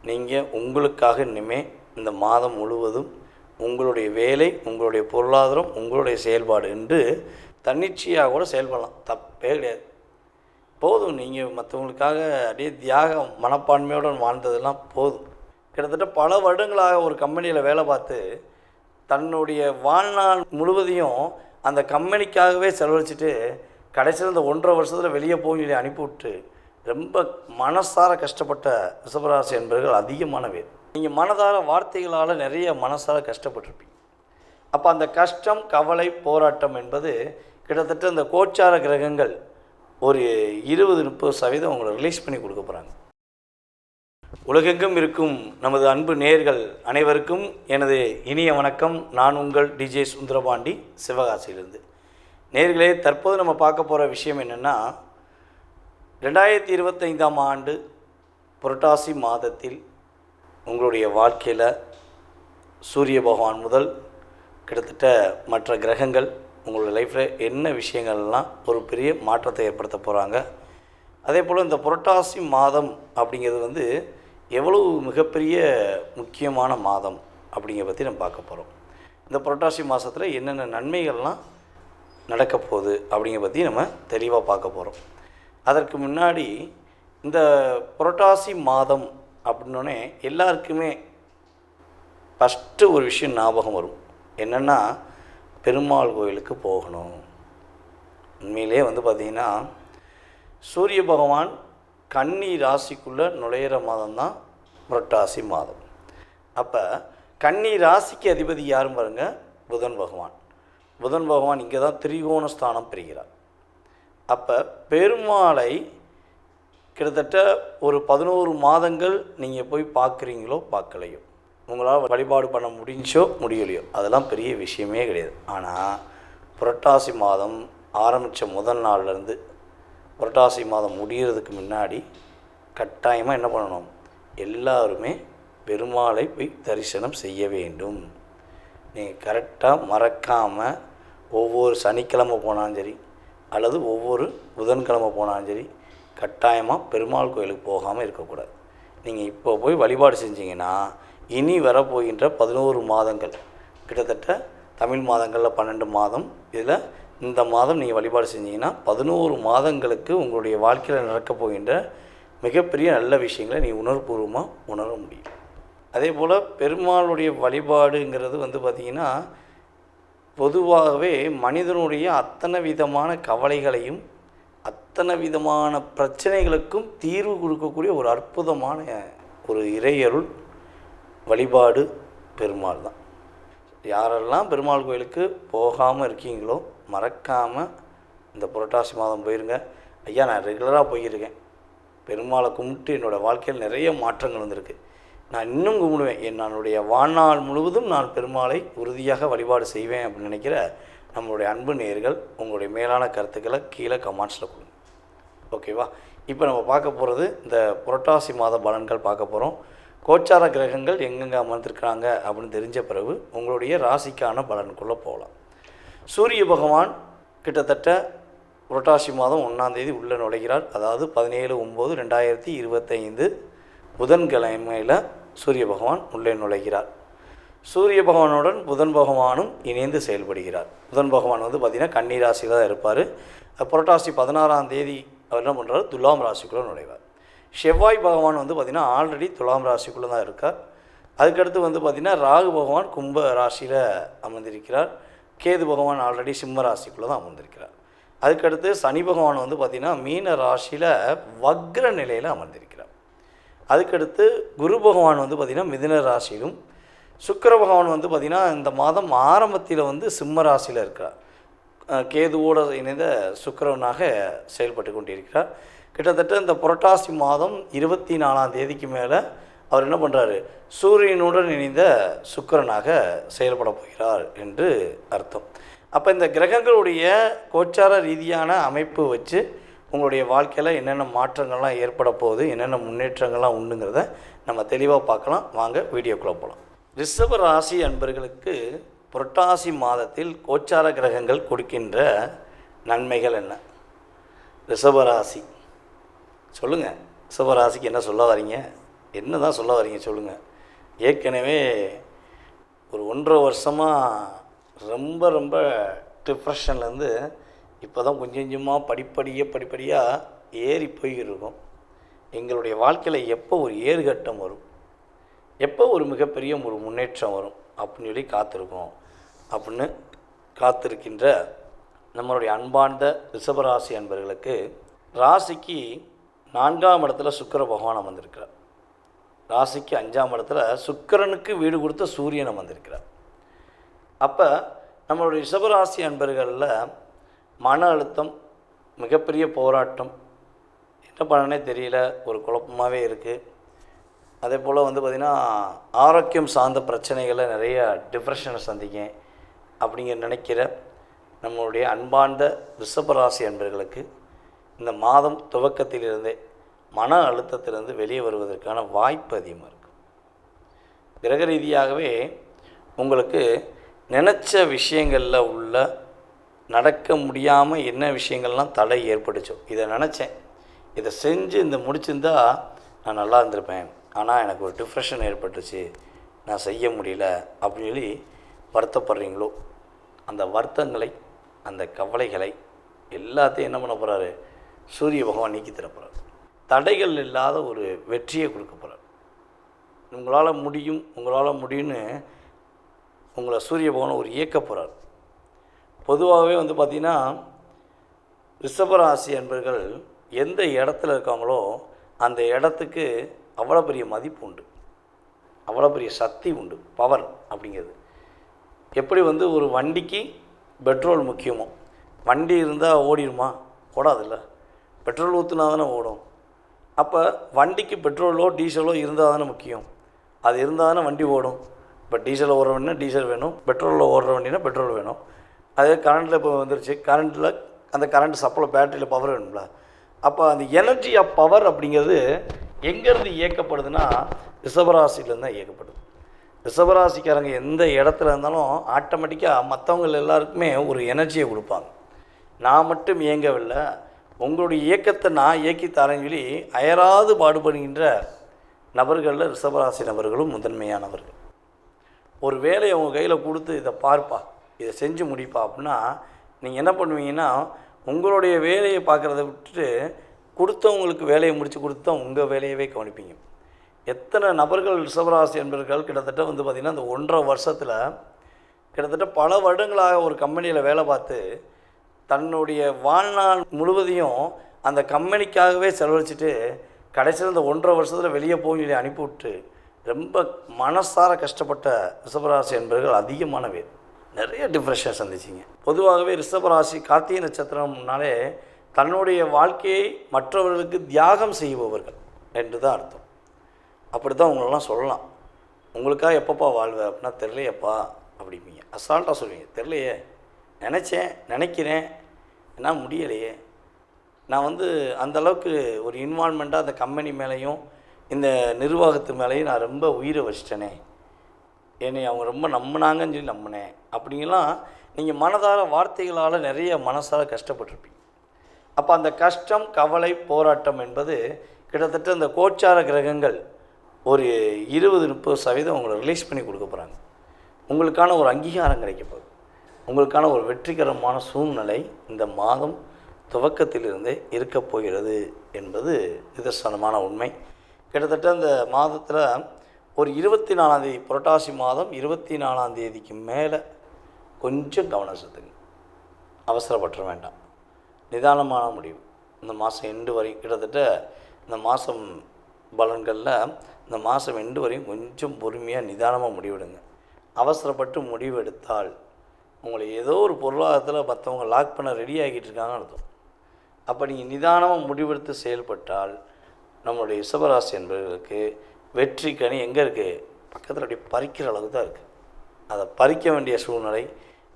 நீங்கள் உங்களுக்காக இனிமேல் இந்த மாதம் முழுவதும் உங்களுடைய வேலை, உங்களுடைய பொருளாதாரம், உங்களுடைய செயல்பாடு என்று தன்னிச்சையாக கூட செயல்படலாம், தப்பே கிடையாது. போதும், நீங்கள் மற்றவங்களுக்காக அப்படியே தியாக மனப்பான்மையோடு வாழ்ந்ததெல்லாம் போதும். கிட்டத்தட்ட பல வருடங்களாக ஒரு கம்பெனியில் வேலை பார்த்து தன்னுடைய வாழ்நாள் முழுவதையும் அந்த கம்பெனிக்காகவே செலவழிச்சிட்டு கடைசியில் இந்த 1.5 வருஷத்தில் வெளியே போய் அனுப்பிவிட்டு ரொம்ப மனசார கஷ்டப்பட்ட ரிஷபராசி என்பவர்கள் அதிகமான பேர். நீங்கள் மனதார வார்த்தைகளால் நிறைய மனசார கஷ்டப்பட்டிருப்பீங்க. அப்போ அந்த கஷ்டம், கவலை, போராட்டம் என்பது கிட்டத்தட்ட இந்த கோச்சார கிரகங்கள் ஒரு 20-30% உங்களை ரிலீஸ் பண்ணி கொடுக்க போகிறாங்க. உலகெங்கும் இருக்கும் நமது அன்பு நேயர்கள் அனைவருக்கும் எனது இனிய வணக்கம். நான் உங்கள் டிஜே சுந்தரபாண்டி, சிவகாசியிலிருந்து. நேயர்களே, தற்போது நம்ம பார்க்க போகிற விஷயம் என்னென்னா, 2025ஆம் ஆண்டு புரட்டாசி மாதத்தில் உங்களுடைய வாழ்க்கையில் சூரிய பகவான் முதல் கிட்டத்தட்ட மற்ற கிரகங்கள் உங்களுடைய லைஃப்பில் என்ன விஷயங்கள்லாம் ஒரு பெரிய மாற்றத்தை ஏற்படுத்த போகிறாங்க. அதே போல் இந்த புரட்டாசி மாதம் அப்படிங்கிறது எவ்வளவு மிகப்பெரிய முக்கியமான மாதம் அப்படிங்கிற பற்றி நம்ம பார்க்க போகிறோம். இந்த புரட்டாசி மாதத்தில் என்னென்ன நன்மைகள்லாம் நடக்க போகுது அப்படிங்கிற பற்றி நம்ம தெளிவாக பார்க்க போகிறோம். அதற்கு முன்னாடி இந்த புரட்டாசி மாதம் அப்படின்னோடனே எல்லாருக்குமே ஃபஸ்ட்டு ஒரு விஷயம் ஞாபகம் வரும். என்னென்னா, பெருமாள் கோயிலுக்கு போகணும். உண்மையிலே பார்த்திங்கன்னா, சூரிய பகவான் கன்னி ராசிக்குள்ளே நுழையிற மாதம்தான் புரட்டாசி மாதம். அப்போ கன்னி ராசிக்கு அதிபதி யாரும் பாருங்க, புதன் பகவான். புதன் பகவான் இங்கே தான் திரிகோண ஸ்தானம் பெறுகிறார். அப்போ பெருமாளை கிட்டத்தட்ட ஒரு 11 மாதங்கள் நீங்கள் போய் பார்க்குறீங்களோ பார்க்கலையோ, உங்களால் வழிபாடு பண்ண முடிஞ்சோ முடியலையோ, அதெல்லாம் பெரிய விஷயமே கிடையாது. ஆனால் புரட்டாசி மாதம் ஆரம்பித்த முதல் நாள்லேருந்து புரட்டாசி மாதம் முடிகிறதுக்கு முன்னாடி கட்டாயமாக என்ன பண்ணணும், எல்லாருமே பெருமாளை போய் தரிசனம் செய்ய வேண்டும். நீங்கள் கரெக்டாக மறக்காமல் ஒவ்வொரு சனிக்கிழமை போனாலும் சரி, அல்லது ஒவ்வொரு புதன்கிழமை போனாலும் சரி, கட்டாயமாக பெருமாள் கோயிலுக்கு போகாமல் இருக்கக்கூடாது. நீங்கள் இப்போ போய் வழிபாடு செஞ்சீங்கன்னா இனி வரப்போகின்ற 11 மாதங்கள், கிட்டத்தட்ட தமிழ் மாதங்களில் 12 மாதம், இதில் இந்த மாதம் நீங்கள் வழிபாடு செஞ்சீங்கன்னா 11 மாதங்களுக்கு உங்களுடைய வாழ்க்கையில் நடக்கப் போகின்ற மிகப்பெரிய நல்ல விஷயங்களை நீ உணர்வுபூர்வமாக உணர முடியும். அதே போல் பெருமாளுடைய வழிபாடுங்கிறது பார்த்திங்கன்னா, பொதுவாகவே மனிதனுடைய அத்தனை விதமான கவலைகளையும் அத்தனை விதமான பிரச்சனைகளுக்கும் தீர்வு கொடுக்கக்கூடிய ஒரு அற்புதமான ஒரு இறையருள் வழிபாடு பெருமாள் தான். யாரெல்லாம் பெருமாள் கோயிலுக்கு போகாமல் இருக்கீங்களோ மறக்காமல் இந்த புரட்டாசி மாதம் போயிருங்க. ஐயா, நான் ரெகுலராக போயிருக்கேன், பெருமாளை கும்பிட்டு என்னோடய வாழ்க்கையில் நிறைய மாற்றங்கள் வந்திருக்கு, நான் இன்னும் கும்பிடுவேன், என்னுடைய வாழ்நாள் முழுவதும் நான் பெருமாளை உறுதியாக வழிபாடு செய்வேன் அப்படின்னு நினைக்கிற நம்மளுடைய அன்பு நேயர்கள் உங்களுடைய மேலான கருத்துக்களை கீழே கமெண்ட்ஸில் கொடுங்க. ஓகேவா? இப்போ நம்ம பார்க்க போகிறது இந்த புரட்டாசி மாத பலன்கள் பார்க்க போகிறோம். கோச்சார கிரகங்கள் எங்கெங்கே அமர்ந்திருக்கிறாங்க அப்படின்னு தெரிஞ்ச பிறகு உங்களுடைய ராசிக்கான பலனுக்குள்ளே போகலாம். சூரிய பகவான் கிட்டத்தட்ட புரட்டாசி மாதம் 1ஆம் தேதி உள்ளே நுழைகிறார். அதாவது 17/9/2025 புதன்கிழமையில் சூரிய பகவான் உள்ளே நுழைகிறார். சூரிய பகவானுடன் புதன் பகவானும் இணைந்து செயல்படுகிறார். புதன் பகவான் பார்த்திங்கன்னா கன்னி ராசியில் தான் இருப்பார். புரட்டாசி 16ஆம் தேதி அவர் என்ன பண்ணுறாரு, துலாம் ராசிக்குள்ளே நுழைவார். செவ்வாய் பகவான் பார்த்திங்கன்னா ஆல்ரெடி துலாம் ராசிக்குள்ளே தான் இருக்கார். அதுக்கடுத்து பார்த்திங்கன்னா ராகு பகவான் கும்ப ராசியில் அமர்ந்திருக்கிறார். கேது பகவான் ஆல்ரெடி சிம்ம ராசிக்குள்ளே தான் அமர்ந்திருக்கிறார். அதுக்கடுத்து சனி பகவான் பார்த்திங்கன்னா மீன ராசியில் வக்ர நிலையில் அமர்ந்திருக்கிறார். அதுக்கடுத்து குரு பகவான் பார்த்திங்கன்னா மிதுன ராசியிலும், சுக்கிர பகவான் பார்த்திங்கன்னா இந்த மாதம் ஆரம்பத்தில் சிம்ம ராசியில் இருக்கிறார். கேதுவோடு இணைந்த சுக்கிரவனாக செயல்பட்டு கொண்டிருக்கிறார். கிட்டத்தட்ட இந்த புரட்டாசி மாதம் 24ஆம் தேதிக்கு மேலே அவர் என்ன பண்ணுறாரு, சூரியனுடன் இணைந்த சுக்கிரனாக செயல்பட போகிறார் என்று அர்த்தம். அப்போ இந்த கிரகங்களுடைய கோச்சார ரீதியான அமைப்பு வச்சு உங்களுடைய வாழ்க்கையில் என்னென்ன மாற்றங்கள்லாம் ஏற்பட போகுது, என்னென்ன முன்னேற்றங்கள்லாம் உண்டுங்கிறத நம்ம தெளிவாக பார்க்கலாம். வாங்க வீடியோக்குள்ளே போகலாம். ரிஷப ராசி அன்பர்களுக்கு புரட்டாசி மாதத்தில் கோச்சார கிரகங்கள் கொடுக்கின்ற நன்மைகள் என்ன? ரிஷபராசி சொல்லுங்கள், ரிஷபராசிக்கு என்ன சொல்ல வரீங்க? என்ன தான் சொல்ல வரீங்க சொல்லுங்கள். ஏற்கனவே ஒரு 1.5 வருஷமாக ரொம்ப ரொம்ப டிப்ரெஷன்லேருந்து இப்போ தான் கொஞ்சம் கொஞ்சமாக படிப்படியாக ஏறி போய்கிருக்கோம். எங்களுடைய வாழ்க்கையில் எப்போ ஒரு ஏறுகட்டம் வரும், எப்போ ஒரு மிகப்பெரிய ஒரு முன்னேற்றம் வரும் அப்படின்னு சொல்லி காத்திருக்கோம். அப்படின்னு காத்திருக்கின்ற நம்மளுடைய அன்பார்ந்த ரிஷபராசி அன்பர்களுக்கு ராசிக்கு 4ஆம் இடத்துல சுக்கிர பகவான் அமர்ந்திருக்கிறார். ராசிக்கு 5ஆம் இடத்துல சுக்கிரனுக்கு வீடு கொடுத்த சூரியன் அமர்ந்திருக்கிறார். அப்போ நம்மளுடைய ரிஷபராசி அன்பர்களில் மன அழுத்தம், மிகப்பெரிய போராட்டம், என்ன பண்ணனே தெரியல, ஒரு குழப்பமாகவே இருக்குது. அதே போல் பார்த்திங்கன்னா ஆரோக்கியம் சார்ந்த பிரச்சனைகளை நிறைய டிப்ரெஷனை சந்திக்க அப்படிங்கிற நினைக்கிற நம்மளுடைய அன்பார்ந்த ரிஷபராசி அன்பர்களுக்கு இந்த மாதம் துவக்கத்திலிருந்தே மன அழுத்தத்திலிருந்து வெளியே வருவதற்கான வாய்ப்பு அதிகமாக இருக்கும். கிரக ரீதியாகவே உங்களுக்கு நினச்ச விஷயங்களில் உள்ள நடக்க முடியாமல் என்ன விஷயங்கள்லாம் தடை ஏற்பட்டுச்சோ, இதை நினச்சேன், இதை செஞ்சு இந்த முடிச்சிருந்தா நான் நல்லா இருந்திருப்பேன், ஆனால் எனக்கு ஒரு டிப்ரெஷன் ஏற்பட்டுச்சு, நான் செய்ய முடியல அப்படின்னு சொல்லி வருத்தப்படுறீங்களோ, அந்த வருத்தங்களை, அந்த கவலைகளை எல்லாத்தையும் என்ன பண்ண போகிறாரு, சூரிய பகவான் நீக்கி தர போகிறார். தடைகள் இல்லாத ஒரு வெற்றியை கொடுக்க போகிறார். உங்களால் முடியும்னு உங்களை சூரிய பகவான் ஒரு இயக்க போகிறார். பொதுவாகவே பார்த்திங்கன்னா ரிஷபராசி அன்பர்கள் எந்த இடத்துல இருக்காங்களோ அந்த இடத்துக்கு அவ்வளோ பெரிய மதிப்பு உண்டு, அவ்வளோ பெரிய சக்தி உண்டு, பவர் அப்படிங்கிறது. எப்படி ஒரு வண்டிக்கு பெட்ரோல் முக்கியமோ, வண்டி இருந்தால் ஓடிடுமா, ஓடாதில்ல, பெட்ரோல் ஊற்றுனா தானே ஓடும். அப்போ வண்டிக்கு பெட்ரோலோ டீசலோ இருந்தால் தானே முக்கியம், அது இருந்தால் தானே வண்டி ஓடும். இப்போ டீசலில் ஓடுற வண்டினா டீசல் வேணும், பெட்ரோலில் ஓடுற வண்டினா பெட்ரோல் வேணும். அதே கரண்ட்டில் இப்போ வந்துருச்சு, கரண்ட்டில் அந்த கரண்ட் சப்ளை பேட்டரியில் பவர் வேணும்ல. அப்போ அந்த எனர்ஜி ஆஃப் பவர் அப்படிங்கிறது எங்கேருந்து இயக்கப்படுதுன்னா ரிஷபராசிலேருந்து தான் இயக்கப்படுது. ரிஷபராசிக்காரங்க எந்த இடத்துல இருந்தாலும் ஆட்டோமேட்டிக்காக மற்றவங்க எல்லாருக்குமே ஒரு எனர்ஜியை கொடுப்பாங்க. நான் மட்டும் இயங்கவில்லை, உங்களுடைய இயக்கத்தை நான் இயக்கி தரேன்னு சொல்லி அயராது பாடுபடுகின்ற நபர்களில் ரிஷபராசி நபர்களும் முதன்மையானவர்கள். ஒரு வேலையை உங்கள் கையில் கொடுத்து இதை பார்ப்பா, இதை செஞ்சு முடிப்பா அப்படின்னா நீங்கள் என்ன பண்ணுவீங்கன்னா, உங்களுடைய வேலையை பார்க்குறத விட்டுட்டு கொடுத்தவங்களுக்கு வேலையை முடித்து கொடுத்தா உங்கள் வேலையவே கவனிப்பீங்க. எத்தனை நபர்கள் ரிஷபராசி என்பவர்கள் கிட்டத்தட்ட பார்த்திங்கன்னா இந்த 1.5 வருஷத்தில் கிட்டத்தட்ட பல வருடங்களாக ஒரு கம்பெனியில் வேலை பார்த்து தன்னுடைய வாழ்நாள் முழுவதையும் அந்த கம்பெனிக்காகவே செலவழிச்சிட்டு கடைசியில் இந்த 1.5 வருஷத்தில் வெளியே போய் அனுப்பிவிட்டு ரொம்ப மனசார கஷ்டப்பட்ட ரிஷபராசி என்பவர்கள் அதிகமான பேர். நிறைய டிப்ரெஷன் சந்திச்சிங்க. பொதுவாகவே ரிஷபராசி கார்த்திகை நட்சத்திரம்னாலே தன்னுடைய வாழ்க்கையை மற்றவர்களுக்கு தியாகம் செய்பவர்கள் என்று தான் அர்த்தம். அப்படி தான் உங்களெல்லாம் சொல்லலாம். உங்களுக்காக எப்பப்பா வாழ்வேன் அப்படின்னா தெரிலையப்பா அப்படிப்பீங்க, அசால்ட்டாக சொல்லுவீங்க. தெரிலையே, நினைக்கிறேன் என்ன முடியலையே. நான் அந்தளவுக்கு ஒரு இன்வால்மெண்ட்டாக அந்த கம்பெனி மேலேயும் இந்த நிர்வாகத்து மேலேயும் நான் ரொம்ப உயிரை வச்சிட்டேனே, என்னை அவங்க ரொம்ப நம்பினாங்கன்னு சொல்லி நம்பினேன் அப்படிங்கலாம் நீங்கள் மனதார வார்த்தைகளால் நிறைய மனசார கஷ்டப்பட்டிருப்பீங்க. அப்போ அந்த கஷ்டம், கவலை, போராட்டம் என்பது கிட்டத்தட்ட இந்த கோச்சார கிரகங்கள் ஒரு 20-30% உங்களை ரிலீஸ் பண்ணி கொடுக்க போகிறாங்க. உங்களுக்கான ஒரு அங்கீகாரம் கிடைக்கப்போகுது, உங்களுக்கான ஒரு வெற்றிகரமான சூழ்நிலை இந்த மாதம் துவக்கத்திலிருந்தே இருக்கப் போகிறது என்பது நிதர்சனமான உண்மை. கிட்டத்தட்ட இந்த மாதத்தில் ஒரு 24ஆம் தேதி, புரட்டாசி மாதம் 24ஆம் தேதிக்கு மேலே கொஞ்சம் கவனம் செலுத்துங்க. அவசரப்பட்டுற வேண்டாம், நிதானமான முடிவு. இந்த மாதம் எண்டு வரையும் கிட்டத்தட்ட இந்த மாதம் பலன்களில் இந்த மாதம் எண்டு வரையும் கொஞ்சம் பொறுமையாக நிதானமாக முடிவெடுங்க. அவசரப்பட்டு முடிவு எடுத்தால் உங்களை ஏதோ ஒரு பொருளாதாரத்தில் மற்றவங்க லாக் பண்ண ரெடி ஆகிட்டு இருக்காங்கன்னு அர்த்தம். அப்போ நீங்கள் நிதானமாக முடிவெடுத்து செயல்பட்டால் நம்மளுடைய ரிஷபராசி என்பவர்களுக்கு வெற்றி கனி எங்கே இருக்குது, பக்கத்தில் அப்படி பறிக்கிற அளவுக்கு தான் இருக்குது. அதை பறிக்க வேண்டிய சூழ்நிலை,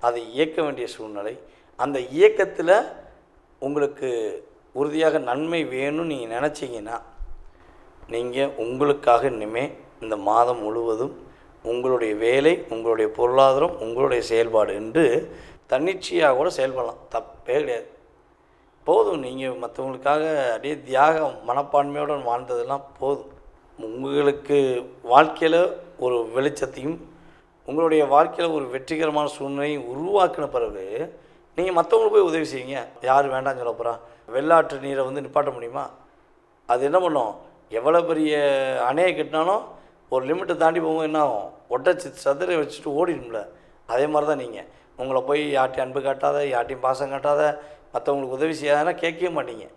அதை இயக்க வேண்டிய சூழ்நிலை. அந்த இயக்கத்தில் உங்களுக்கு உறுதியாக நன்மை வேணும்னு நீங்கள் நினச்சிங்கன்னா நீங்கள் உங்களுக்காக இனிமேல் இந்த மாதம் முழுவதும் உங்களுடைய வேலை, உங்களுடைய பொருளாதாரம், உங்களுடைய செயல்பாடு என்று தன்னிச்சையாக கூட செயல்படலாம், தப்பே கிடையாது. போதும், நீங்கள் மற்றவங்களுக்காக அப்படியே தியாக மனப்பான்மையோடு வாழ்ந்ததெல்லாம் போதும். உங்களுக்கு வாழ்க்கையில் ஒரு வெளிச்சத்தையும் உங்களுடைய வாழ்க்கையில் ஒரு வெற்றிகரமான சூழ்நிலையும் உருவாக்கின பிறகு நீங்கள் மற்றவங்களுக்கு போய் உதவி செய்வீங்க. யார் வேண்டாம்னு சொல்ல போகிறா? வெள்ளாற்று நீரை வந்து நிப்பாட்ட முடியுமா? அது என்ன பண்ணும்? எவ்வளோ பெரிய அணையை கட்டினாலும் ஒரு லிமிட்டை தாண்டி போகும், என்ன ஆகும்? ஒட்டச்சி சதுரை வச்சுட்டு ஓடிடும்ல. அதே மாதிரி தான் நீங்கள் உங்களை போய் யார்ட்டையும் அன்பு காட்டாத, யார்ட்டையும் பாசம் காட்டாத, மற்றவங்களுக்கு உதவி செய்யாதனா கேட்கவே மாட்டீங்க.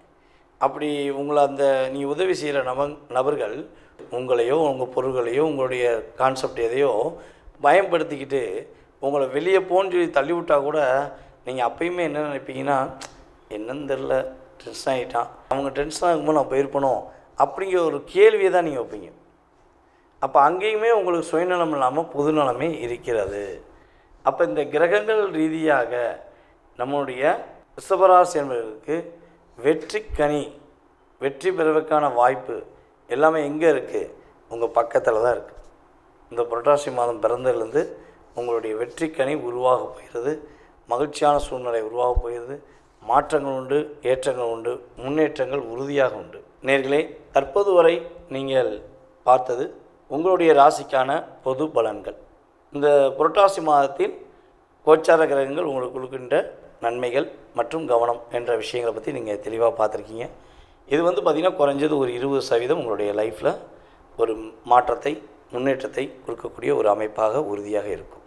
அப்படி உங்களை அந்த நீ உதவி செய்கிற நபர்கள் உங்களையோ உங்கள் பொருள்களையோ உங்களுடைய கான்செப்ட் எதையோ பயன்படுத்திக்கிட்டு உங்களை வெளியே போன்னு சொல்லி தள்ளிவிட்டால் கூட நீங்கள் அப்பயுமே என்ன நினைப்பீங்கன்னா, என்னன்னு தெரில, டென்ஷன் ஆகிட்டான், அவங்க டென்ஷன் ஆகும்போது நான் போயிருப்பணும் அப்படிங்கிற ஒரு கேள்வியை தான் நீங்கள் வைப்பீங்க. அப்போ அங்கேயுமே உங்களுக்கு சுயநலம் இல்லாமல் பொதுநலமே இருக்கிறது. அப்போ இந்த கிரகங்கள் ரீதியாக நம்மளுடைய ரிஷபராசி என்பதற்கு வெற்றி பெறுவதற்கான வாய்ப்பு எல்லாமே எங்கே இருக்குது? உங்கள் பக்கத்தில் தான் இருக்குது. இந்த புரட்டாசி மாதம் பிறந்ததுலேருந்து உங்களுடைய வெற்றிக்கனி உருவாக போகிறது, மகிழ்ச்சியான சூழ்நிலை உருவாக போகிறது, மாற்றங்கள் உண்டு, ஏற்றங்கள் உண்டு, முன்னேற்றங்கள் உறுதியாக உண்டு. நேர்களே, தற்போது வரை நீங்கள் பார்த்தது உங்களுடைய ராசிக்கான பொது பலன்கள். இந்த புரட்டாசி மாதத்தில் கோச்சார கிரகங்கள் உங்களுக்கு கொடுக்கின்ற நன்மைகள் மற்றும் கவனம் என்ற விஷயங்களை பற்றி நீங்கள் தெளிவாக பார்த்துருக்கீங்க. இது வந்து பார்த்திங்கன்னா குறைஞ்சது ஒரு 20% உங்களுடைய லைஃப்பில் ஒரு மாற்றத்தை, முன்னேற்றத்தை கொடுக்கக்கூடிய ஒரு அமைப்பாக உறுதியாக இருக்கும்.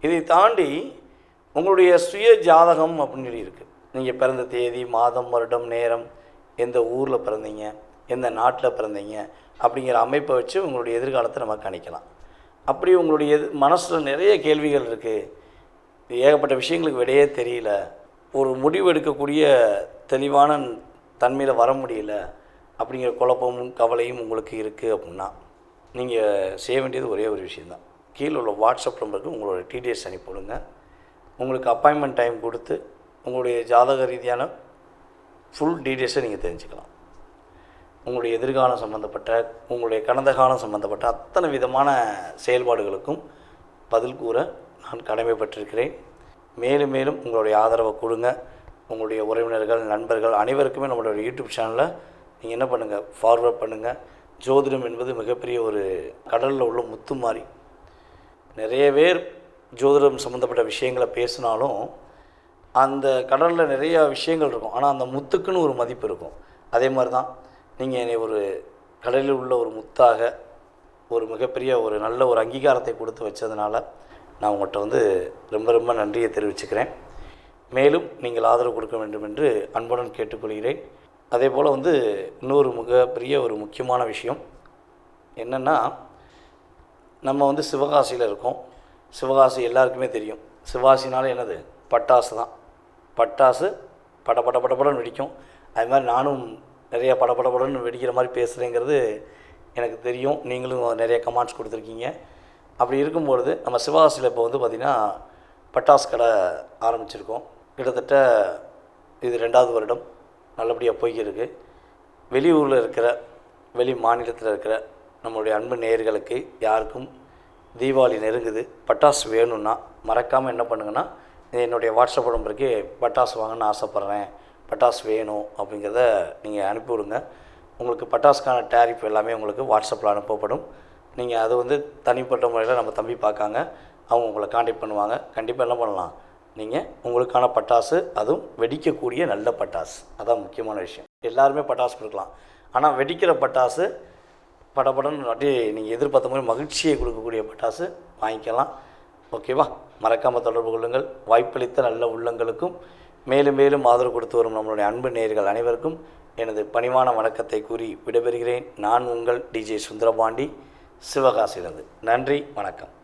இதை தாண்டி உங்களுடைய சுய ஜாதகம் அப்படின்னு சொல்லி இருக்குது. நீங்கள் பிறந்த தேதி, மாதம், வருடம், நேரம், எந்த ஊரில் பிறந்தீங்க, எந்த நாட்டில் பிறந்தீங்க அப்படிங்கிற அமைப்பை வச்சு உங்களுடைய எதிர்காலத்தை நம்ம கணிக்கலாம். அப்படி உங்களுடைய மனசில் நிறைய கேள்விகள் இருக்குது, ஏகப்பட்ட விஷயங்களுக்கு விடையே தெரியல, ஒரு முடிவு எடுக்கக்கூடிய தெளிவான தன்மையில் வர முடியல அப்படிங்கிற குழப்பமும் கவலையும் உங்களுக்கு இருக்குது அப்படின்னா நீங்கள் செய்ய வேண்டியது ஒரே ஒரு விஷயந்தான். கீழே உள்ள வாட்ஸ்அப் நம்பருக்கு உங்களோட டீடைல்ஸ் அனுப்பிவிடுங்க. உங்களுக்கு அப்பாயின்மெண்ட் டைம் கொடுத்து உங்களுடைய ஜாதக ரீதியான ஃபுல் டீடைல்ஸை நீங்கள் தெரிஞ்சுக்கலாம். உங்களுடைய எதிர்காலம் சம்மந்தப்பட்ட, உங்களுடைய கடந்த காலம் சம்மந்தப்பட்ட அத்தனை விதமான செயல்பாடுகளுக்கும் பதில் கூற நான் கடமைப்பட்டிருக்கிறேன். மேலும் மேலும் உங்களுடைய ஆதரவை கொடுங்க. உங்களுடைய உறவினர்கள், நண்பர்கள் அனைவருக்குமே நம்மளுடைய யூடியூப் சேனலில் நீங்கள் என்ன பண்ணுங்கள், ஃபார்வர்ட் பண்ணுங்கள். ஜோதிடம் என்பது மிகப்பெரிய ஒரு கடலில் உள்ள முத்து மாதிரி. நிறைய பேர் ஜோதிடம் சம்மந்தப்பட்ட விஷயங்களை பேசினாலும் அந்த கடலில் நிறையா விஷயங்கள் இருக்கும், ஆனால் அந்த முத்துக்குன்னு ஒரு மதிப்பு இருக்கும். அதே மாதிரி தான் நீங்கள் என்னை ஒரு கடலில் உள்ள ஒரு முத்தாக, ஒரு மிகப்பெரிய ஒரு நல்ல ஒரு அங்கீகாரத்தை கொடுத்து வச்சதுனால நான் உங்கள்கிட்ட வந்து ரொம்ப ரொம்ப நன்றியை தெரிவிச்சுக்கிறேன். மேலும் நீங்கள் ஆதரவு கொடுக்க வேண்டும் என்று அன்புடன் கேட்டுக்கொள்கிறேன். அதே போல் வந்து இன்னொரு மிகப்பெரிய ஒரு முக்கியமான விஷயம் என்னென்னா, நம்ம வந்து சிவகாசியில் இருக்கோம். சிவகாசி எல்லாருக்குமே தெரியும். சிவகாசினாலே என்னது? பட்டாசு தான். பட்டாசு படன்னு வெடிக்கும். அது மாதிரி நானும் நிறைய படன்னு வெடிக்கிற மாதிரி பேசுகிறேங்கிறது எனக்கு தெரியும். நீங்களும் நிறைய கமெண்ட்ஸ் கொடுத்துருக்கீங்க. அப்படி இருக்கும்பொழுது நம்ம சிவகாசியில் இப்போ வந்து பார்த்திங்கன்னா பட்டாசு கடை ஆரம்பிச்சிருக்கோம். கிட்டத்தட்ட இது 2வது வருடம் நல்லபடியாக போய்க்கிருக்கு. வெளியூரில் இருக்கிற, வெளி மாநிலத்தில் இருக்கிற நம்மளுடைய அன்பு நேயர்களுக்கு யாருக்கும் தீபாவளி நெருங்குது, பட்டாசு வேணும்னா மறக்காமல் என்ன பண்ணுங்கன்னா, என்னுடைய வாட்ஸ்அப் நம்பருக்கு பட்டாசு வாங்கணும்னு ஆசைப்பட்றேன், பட்டாசு வேணும் அப்படிங்கிறத நீங்கள் அனுப்பிவிடுங்க. உங்களுக்கு பட்டாசுக்கான டேரிஃப் எல்லாமே உங்களுக்கு வாட்ஸ்அப்பில் அனுப்பப்படும். நீங்கள் அது வந்து தனிப்பட்ட முறையில் நம்ம தம்பி பார்க்காங்க, அவங்க உங்களை காண்டாக்ட் பண்ணுவாங்க. கண்டிப்பாக என்ன பண்ணலாம், நீங்கள் உங்களுக்கான பட்டாசு, அதுவும் வெடிக்கக்கூடிய நல்ல பட்டாசு, அதான் முக்கியமான விஷயம். எல்லாருமே பட்டாசு கொடுக்கலாம், ஆனால் வெடிக்கிற பட்டாசு படன்னு அப்படியே நீங்கள் எதிர்பார்த்த மாதிரி மகிழ்ச்சியை கொடுக்கக்கூடிய பட்டாசு வாங்கிக்கலாம். ஓகேவா? மறக்காமல் தொடர்பு கொள்ளுங்கள். வாய்ப்பளித்த நல்ல உள்ளங்களுக்கும் மேலும் மேலும் ஆதரவு கொடுத்து வரும் நம்மளுடைய அன்பு நேயர்கள் அனைவருக்கும் எனது பணிவான வணக்கத்தை கூறி விடைபெறுகிறேன். நான் உங்கள் டிஜே சுந்தரபாண்டி, சிவகாசியிலிருந்து. நன்றி, வணக்கம்.